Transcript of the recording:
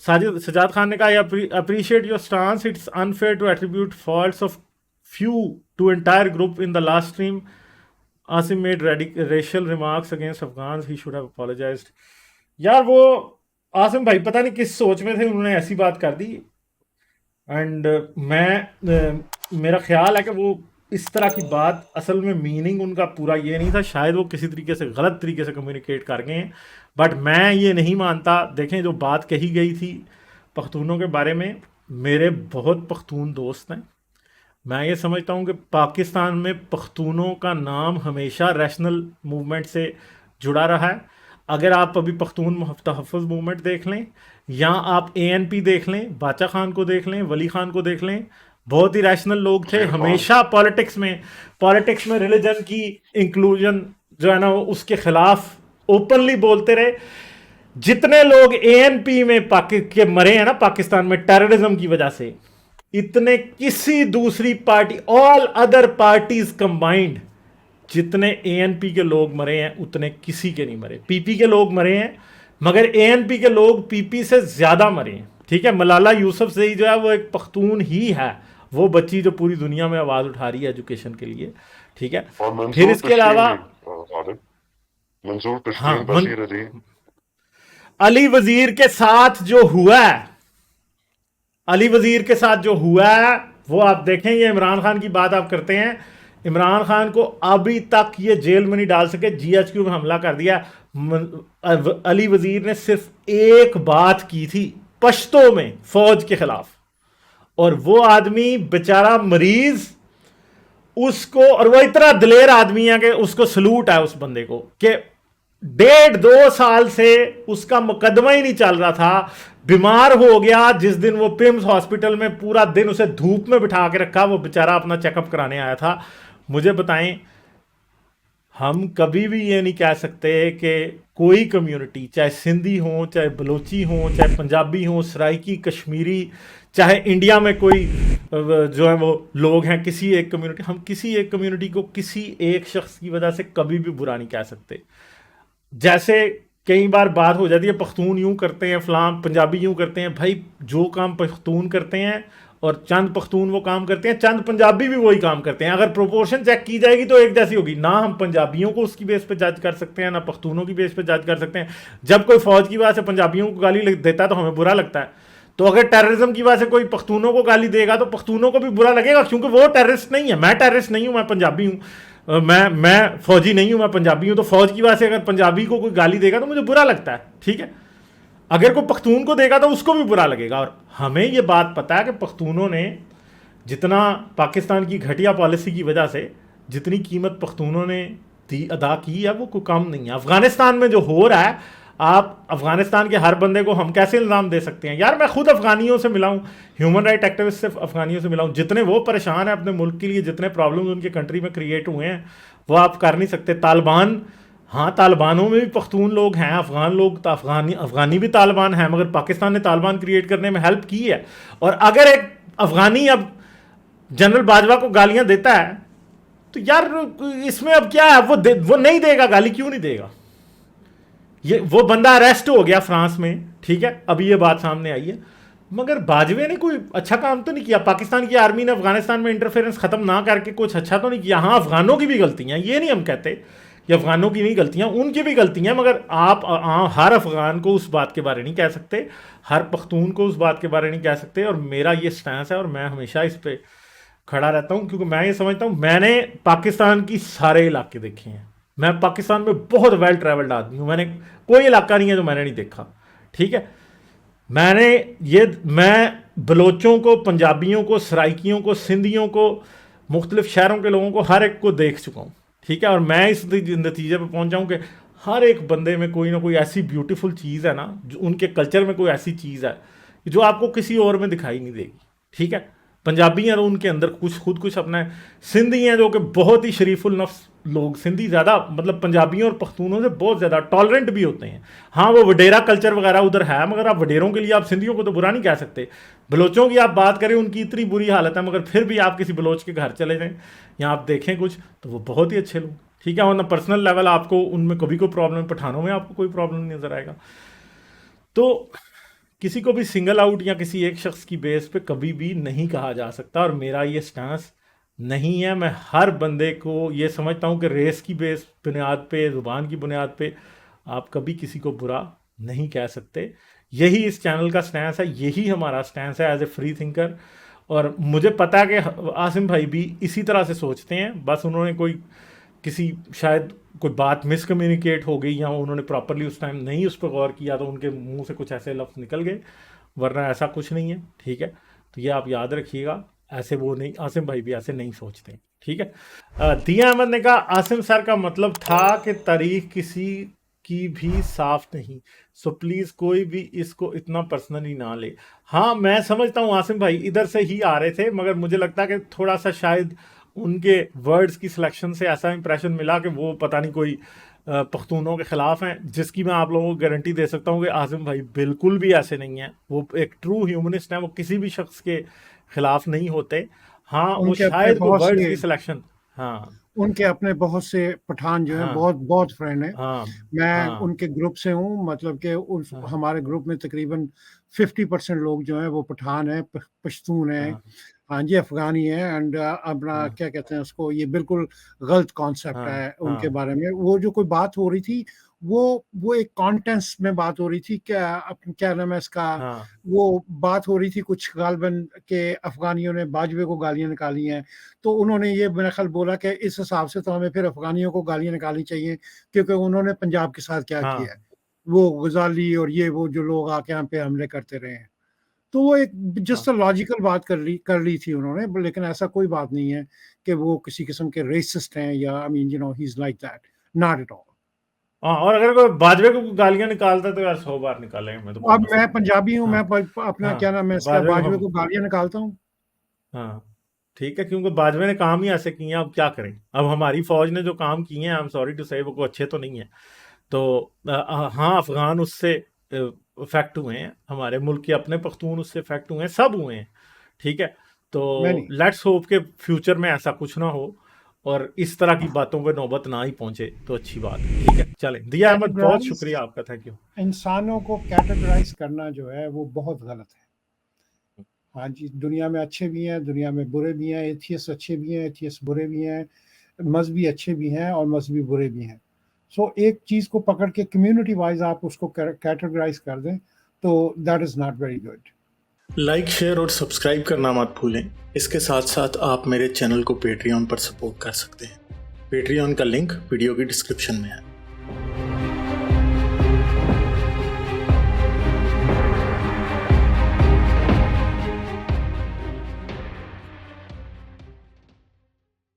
साजिद सजाद खान ने कहा, I appreciate your stance, it's unfair to attribute faults of few to entire group in the last stream. Asim made racial remarks against Afghans. He should have apologized. यार वो आसिम भाई पता नहीं किस सोच में थे, उन्होंने ऐसी बात कर दी। एंड मेरा ख्याल है कि वो इस तरह की बात, असल में मीनिंग उनका पूरा ये नहीं था, शायद वो किसी तरीके से गलत तरीके से कम्युनिकेट कर गए हैं। बट मैं ये नहीं मानता। देखें, जो बात कही गई थी पख्तूनों के बारे में, मेरे बहुत पख्तून दोस्त हैं। मैं ये समझता हूँ कि पाकिस्तान में पख्तूनों का नाम हमेशा रैशनल मूवमेंट से जुड़ा रहा है। अगर आप अभी पख्तून तहफ़्फ़ुज़ मूवमेंट देख लें, या आप ANP देख लें, बाचा खान को देख लें, वली खान को देख लें, बहुत ही रैशनल लोग थे। हमेशा पॉलिटिक्स में रिलीजन की इंक्लूजन जो है ना, उसके खिलाफ ओपनली बोलते रहे। जितने लोग ANP में के मरे हैं ना पाकिस्तान में टेररिज्म की वजह से, इतने किसी दूसरी party, all other parties combined, जितने ANP के लोग मरे हैं उतने किसी के नहीं मरे। PP के लोग मरे हैं, मगर ANP के लोग PP से ज्यादा मरे हैं। ठीक है, मलाला यूसुफजई जो है वो एक पख्तून ही है, वो बच्ची जो पूरी दुनिया में आवाज उठा रही है एजुकेशन के लिए। ठीक है, फिर इसके अलावा अली वजीर के साथ जो हुआ है, अली वजीर के साथ जो हुआ है वो आप देखें। ये इमरान खान की बात आप करते हैं, इमरान खान को अभी तक ये जेल में नहीं डाल सके, GHQ में हमला कर दिया। अली वजीर ने सिर्फ एक बात की थी पश्तो में फौज के खिलाफ, और वो आदमी बेचारा मरीज, उसको, और वो इतना दिलेर आदमी है कि उसको सलूट है उस बंदे को, कि 1.5-2 साल से उसका मुकदमा ही नहीं चल रहा था। बीमार हो गया जिस दिन, वो पिम्स हॉस्पिटल में पूरा दिन उसे धूप में बिठा के रखा, वो बेचारा अपना चेकअप कराने आया था। मुझे बताएं, हम कभी भी ये नहीं कह सकते कि कोई कम्युनिटी, चाहे सिंधी हो, चाहे बलोची हो, चाहे पंजाबी हो, सराइकी, कश्मीरी, चाहे इंडिया में कोई जो है वो लोग हैं, किसी एक कम्युनिटी, हम किसी एक कम्युनिटी को किसी एक शख्स की वजह से कभी भी बुरा नहीं कह सकते। जैसे कई बार बात हो जाती है, पख्तून यूं करते हैं, फलां पंजाबी यूं करते हैं। भाई, जो काम पख्तून करते हैं और चंद पख्तून वो काम करते हैं, चंद पंजाबी भी वही काम करते हैं। अगर प्रोपोर्शन चेक की जाएगी तो एक जैसी होगी। ना हम पंजाबियों को उसकी बेस पे जज कर सकते हैं, ना पख्तूनों की बेस पे जज कर सकते हैं। जब कोई फौज की वजह से पंजाबियों को गाली देता है तो हमें बुरा लगता है, तो अगर टेररिज्म की वजह से कोई पख्तूनों को गाली देगा तो पख्तूनों को भी बुरा लगेगा, क्योंकि वो टेररिस्ट नहीं है। मैं टेररिस्ट नहीं हूं, मैं पंजाबी हूं। मैं फौजी नहीं हूं, मैं पंजाबी हूं। तो फौज की वजह से अगर पंजाबी को कोई गाली देगा तो मुझे बुरा लगता है। ठीक है, अगर कोई पख्तून को देगा तो उसको भी बुरा लगेगा। और हमें ये बात पता है कि पख्तूनों ने जितना, पाकिस्तान की घटिया पॉलिसी की वजह से जितनी कीमत पख्तूनों ने अदा की है, वो कोई कम नहीं है। अफगानिस्तान में जो हो रहा है, आप अफगानिस्तान के हर बंदे को हम कैसे इल्ज़ाम दे सकते हैं? यार, मैं खुद अफगानियों से मिला हूँ, ह्यूमन राइट एक्टिविस्ट से अफगानियों से मिला हूँ। जितने वो परेशान हैं अपने मुल्क के लिए, जितने प्रॉब्लम्स उनके कंट्री में क्रिएट हुए हैं, वो आप कर नहीं सकते। तालिबान, हाँ, तालिबानों में भी पख्तून लोग हैं, अफगान लोग, तो अफगानी भी तालिबान हैं, मगर पाकिस्तान ने तालिबान क्रिएट करने में हेल्प की है। और अगर एक अफगानी अब जनरल बाजवा को गालियां देता है तो यार इसमें अब क्या है? वो नहीं देगा गाली, क्यों नहीं देगा? ये वो बंदा अरेस्ट हो गया फ्रांस में, ठीक है, अभी ये बात सामने आई है, मगर बाजवे ने कोई अच्छा काम तो नहीं किया। पाकिस्तान की आर्मी ने अफगानिस्तान में इंटरफेरेंस खत्म ना करके कुछ अच्छा तो नहीं किया। हाँ, अफगानों की भी गलतियां, ये नहीं हम कहते कि अफगानों की नहीं गलतियां, उनकी भी गलतियां, मगर आप हर अफगान को उस बात के बारे नहीं कह सकते, हर पख्तून को उस बात के बारे नहीं कह सकते। और मेरा ये स्टैंस है और मैं हमेशा इस पर खड़ा रहता हूँ, क्योंकि मैं ये समझता हूँ, मैंने पाकिस्तान की सारे इलाके देखे हैं। मैं पाकिस्तान में बहुत वेल ट्रैवल्ड आदमी हूँ, मैंने कोई इलाका नहीं है जो मैंने नहीं देखा। ठीक है, मैं बलोचों को, पंजाबियों को, सराइकियों को, सिंधियों को, मुख्तलिफ शहरों के लोगों को, हर एक को देख चुका हूँ। ठीक है, और मैं इस नतीजे पर पहुँचा हूँ कि हर एक बंदे में कोई ना कोई ऐसी ब्यूटीफुल चीज़ है ना, जो उनके कल्चर में कोई ऐसी चीज़ है जो आपको किसी और में दिखाई नहीं देगी। ठीक है, पंजाबी हैं तो उनके अंदर खुद कुछ अपना है। सिंधी हैं जो कि बहुत ही शरीफुल नफ्स लोग, सिंधी ज़्यादा, मतलब पंजाबियों और पख्तूनों से बहुत ज़्यादा टॉलरेंट भी होते हैं। हाँ, वो वडेरा कल्चर वगैरह उधर है, मगर आप वडेरों के लिए आप सिंधियों को तो बुरा नहीं कह सकते। बलोचों की आप बात करें, उनकी इतनी बुरी हालत है, मगर फिर भी आप किसी बलोच के घर चले जाएँ या आप देखें कुछ, तो वो बहुत ही अच्छे लोग। ठीक है, वरना पर्सनल लेवल आपको उनमें कभी कोई प्रॉब्लम, पठानों में आपको कोई प्रॉब्लम नहीं नज़र आएगा। तो किसी को भी सिंगल आउट या किसी एक शख्स की बेस पे कभी भी नहीं कहा जा सकता, और मेरा ये स्टांस नहीं है। मैं हर बंदे को ये समझता हूँ कि रेस की बेस बुनियाद पे, ज़ुबान की बुनियाद पे आप कभी किसी को बुरा नहीं कह सकते। यही इस चैनल का स्टैंस है, यही हमारा स्टैंस है एज ए फ्री थिंकर। और मुझे पता है कि आसिम भाई भी इसी तरह से सोचते हैं, बस उन्होंने कोई किसी शायद कोई बात मिसकम्युनिकेट हो गई या उन्होंने प्रॉपरली उस टाइम नहीं उस पर गौर किया तो उनके मुंह से कुछ ऐसे लफ्ज़ निकल गए, वरना ऐसा कुछ नहीं है। ठीक है, तो ये आप याद रखिएगा, ऐसे वो नहीं, आसिम भाई भी ऐसे नहीं सोचते। ठीक है। दिया अहमद ने कहा आसिम सर का मतलब था कि तारीख किसी की भी साफ नहीं, सो प्लीज़ कोई भी इसको इतना पर्सनली ना ले। हाँ मैं समझता हूँ आसिम भाई इधर से ही आ रहे थे, मगर मुझे लगता है कि थोड़ा सा शायद उनके वर्ड्स की सिलेक्शन से ऐसा इंप्रेशन मिला कि वो पता नहीं कोई पख्तूनों के ख़िलाफ़ हैं, जिसकी मैं आप लोगों को गारंटी दे सकता हूँ कि आसिम भाई बिल्कुल भी ऐसे नहीं हैं। वो एक ट्रू ह्यूमनिस्ट हैं, वो किसी भी शख्स के ख़िलाफ़ नहीं होते। हाँ वो उनके अपने शायद कोई बहुत वर्ड्स से की सिलेक्शन। हाँ उनके अपने बहुत से पठान जो हैं, हाँ बहुत बहुत फ्रेंड हैं। हाँ मैं हाँ उनके ग्रुप से हूँ, मतलब कि उस हाँ हमारे ग्रुप में तकरीबन 50% लोग जो हैं वो पठान हैं, पश्तून हैं, हाँ हाँ जी, अफ़गानी हैं। एंड अपना हाँ क्या कहते हैं उसको, ये बिल्कुल गलत कॉन्सेप्ट हाँ है उनके हाँ बारे में। वो जो कोई बात हो रही थी, वो एक कॉन्टेंस में बात हो रही थी, क्या नाम है इसका, हाँ वो बात हो रही थी कुछ गालिबन के अफ़गानियों ने बाजवे को गालियाँ निकाली हैं। तो उन्होंने ये मेरा ख़्याल बोला कि इस हिसाब से तो हमें फिर अफ़गानियों को गालियाँ निकालनी चाहिए, क्योंकि उन्होंने पंजाब के साथ क्या किया हाँ है। वो गज़ाली और ये वो जो लोग आके हम पे हमले करते रहे हैं। तो वो एक हाँ जस्ट लॉजिकल बात कर ली थी उन्होंने, लेकिन ऐसा कोई बात नहीं है कि वो किसी किस्म के रेसिस्ट हैं, या I mean he is like that, not at all. हाँ। और अगर कोई बाजवे को गालियां निकालता है तो यार 100 बार निकालेंगे, मैं तो अब प्रॉमिस मैं करता हूँ। पंजाबी हूँ, हाँ मैं अपना हाँ क्या नाम है इसका, बाजवे को बाजवे हम, को गालियाँ निकालता हूँ। हाँ ठीक है, क्योंकि बाजवे ने काम ही ऐसे किए हैं, अब क्या करें। अब हमारी फौज ने जो काम किए हैं, आई एम सॉरी टू से, वो को अच्छे तो नहीं है। तो हाँ अफगान उससे इफेक्ट हुए हैं, हमारे मुल्क के अपने पख्तून उससे इफेक्ट हुए हैं, सब हुए हैं। ठीक है, तो मैनी लेट्स होप के फ्यूचर में ऐसा कुछ ना हो और इस तरह की बातों पे नौबत ना ही पहुंचे, तो अच्छी बात है। ठीक है, चलें। दिया अहमद बहुत कैटेगराइज शुक्रिया आपका, थैंक यू। इंसानों को कैटेगराइज करना जो है वो बहुत गलत है। हाँ जी, दुनिया में अच्छे भी हैं, दुनिया में बुरे भी हैं, एथियस्ट अच्छे भी हैं, एथियस्ट बुरे भी हैं, मज़हबी अच्छे भी हैं और मज़हबी बुरे भी हैं। सो एक चीज़ को पकड़ के कम्युनिटी वाइज़ आप उसको कैटेगराइज़ कर दें, तो that is not very good. Like, share और सब्सक्राइब करना मत भूलें। इसके साथ साथ आप मेरे चैनल को पेट्रियन पर सपोर्ट कर सकते हैं। पेट्रियन का लिंक वीडियो की डिस्क्रिप्शन में है।